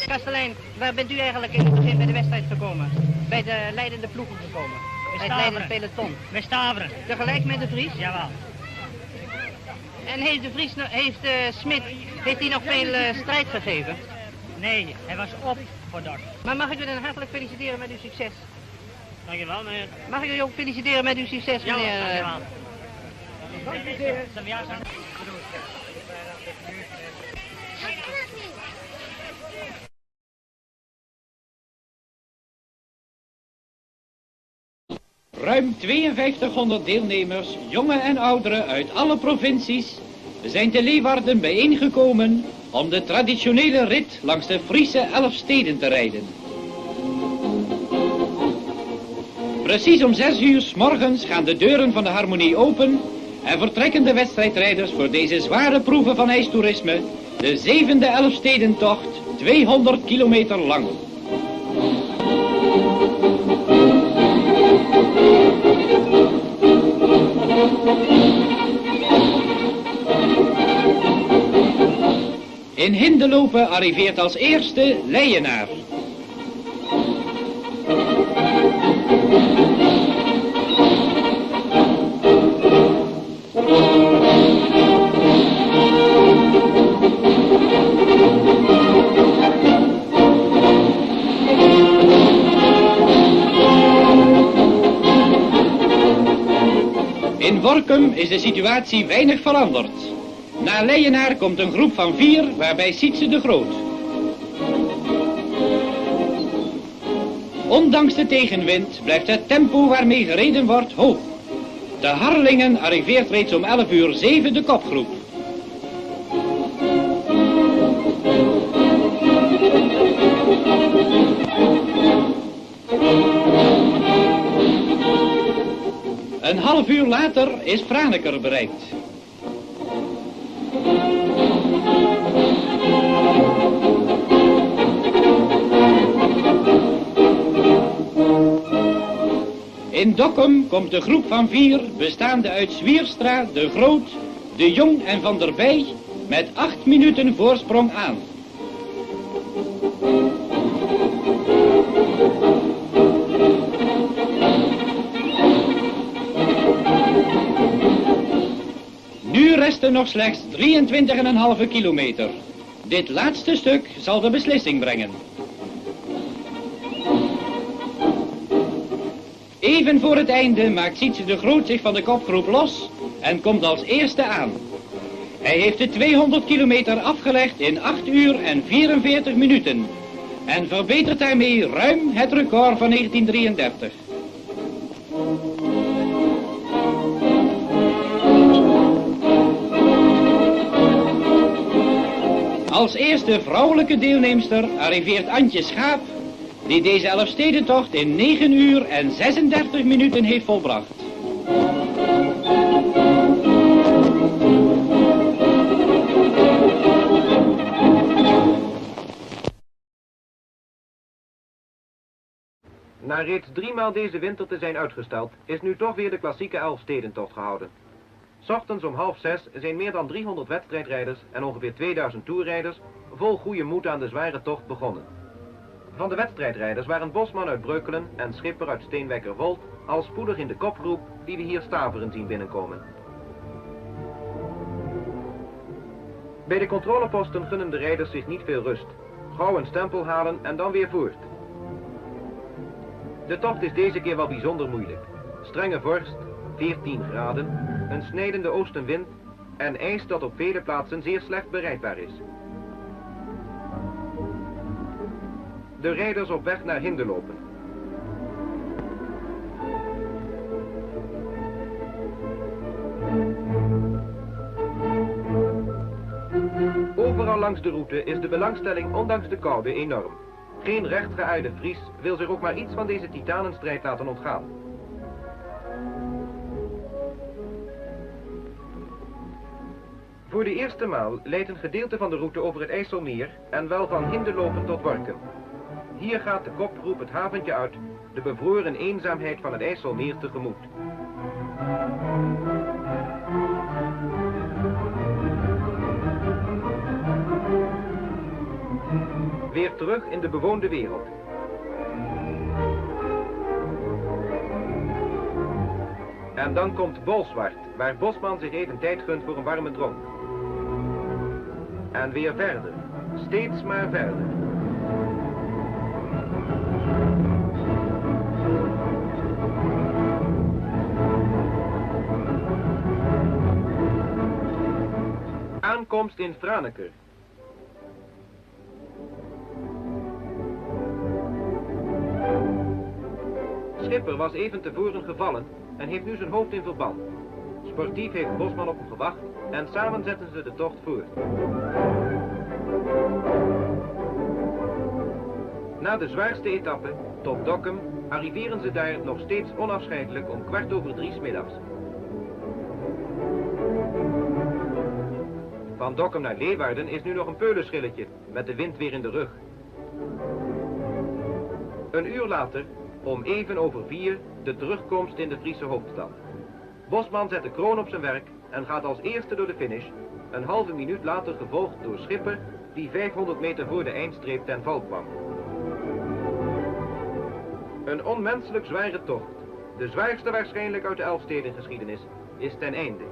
Kastelein, waar bent u eigenlijk in het begin bij de wedstrijd gekomen? Bij de leidende ploegen gekomen? Bij het leidende peloton? Bij Staveren. Tegelijk met de Vries? Jawel. En heeft de Vries, Smit, heeft hij nog veel strijd gegeven? Nee, hij was op voor dat. Maar mag ik u dan hartelijk feliciteren met uw succes? Dankjewel, meneer. Mag ik u ook feliciteren met uw succes, Ja, meneer? dankjewel. Ruim 5200 deelnemers, jonge en ouderen uit alle provincies, zijn te Leeuwarden bijeengekomen om de traditionele rit langs de Friese Elfsteden te rijden. Precies om 6 uur 's morgens gaan de deuren van de Harmonie open en vertrekken de wedstrijdrijders voor deze zware proeven van ijstoerisme, de 7e Elfstedentocht, 200 kilometer lang. In Hindelopen arriveert als eerste Leijenaar. In Workum is de situatie weinig veranderd. Na Leijenaar komt een groep van 4, waarbij Sietse de Groot. Ondanks de tegenwind blijft het tempo waarmee gereden wordt hoog. De Harlingen arriveert reeds om 11 uur 7 de kopgroep. Een half uur later is Franeker bereikt. In Dokkum komt de groep van 4, bestaande uit Zwierstra, De Groot, De Jong en Van der Bij, met 8 minuten voorsprong aan. Nu resten nog slechts 23,5 kilometer. Dit laatste stuk zal de beslissing brengen. Even voor het einde maakt Sietse de Groot zich van de kopgroep los en komt als eerste aan. Hij heeft de 200 kilometer afgelegd in 8 uur en 44 minuten en verbetert daarmee ruim het record van 1933. Als eerste vrouwelijke deelnemster arriveert Antje Schaap, die deze Elfstedentocht in 9 uur en 36 minuten heeft volbracht. Na reeds 3 maal deze winter te zijn uitgesteld, is nu toch weer de klassieke Elfstedentocht gehouden. 's Ochtends om 5:30 zijn meer dan 300 wedstrijdrijders en ongeveer 2000 toerrijders vol goede moed aan de zware tocht begonnen. Van de wedstrijdrijders waren Bosman uit Breukelen en Schipper uit Steenwijkerwold al spoedig in de kopgroep die we hier Staveren zien binnenkomen. Bij de controleposten gunnen de rijders zich niet veel rust. Gauw een stempel halen en dan weer voort. De tocht is deze keer wel bijzonder moeilijk. Strenge vorst, 14 graden, een snijdende oostenwind en ijs dat op vele plaatsen zeer slecht bereikbaar is. De rijders op weg naar Hindelopen. Overal langs de route is de belangstelling ondanks de koude enorm. Geen rechtgeaarde Fries wil zich ook maar iets van deze titanenstrijd laten ontgaan. Voor de eerste maal leidt een gedeelte van de route over het IJsselmeer en wel van Hindelopen tot Workum. Hier gaat de kopgroep het haventje uit, de bevroren eenzaamheid van het IJsselmeer tegemoet. Weer terug in de bewoonde wereld. En dan komt Bolsward, waar Bosman zich even tijd gunt voor een warme dronk. En weer verder, steeds maar verder. Aankomst in Franeker. Schipper was even tevoren gevallen en heeft nu zijn hoofd in verband. Sportief heeft Bosman op hem gewacht en samen zetten ze de tocht voort. Na de zwaarste etappe, tot Dokkum, arriveren ze daar nog steeds onafscheidelijk om 2:15 's middags. Van Dokkum naar Leeuwarden is nu nog een peulenschilletje, met de wind weer in de rug. Een uur later, om 4:01, de terugkomst in de Friese hoofdstad. Bosman zet de kroon op zijn werk en gaat als eerste door de finish, een halve minuut later gevolgd door Schipper, die 500 meter voor de eindstreep ten val kwam. Een onmenselijk zware tocht, de zwaarste waarschijnlijk uit de Elfstedengeschiedenis, is ten einde.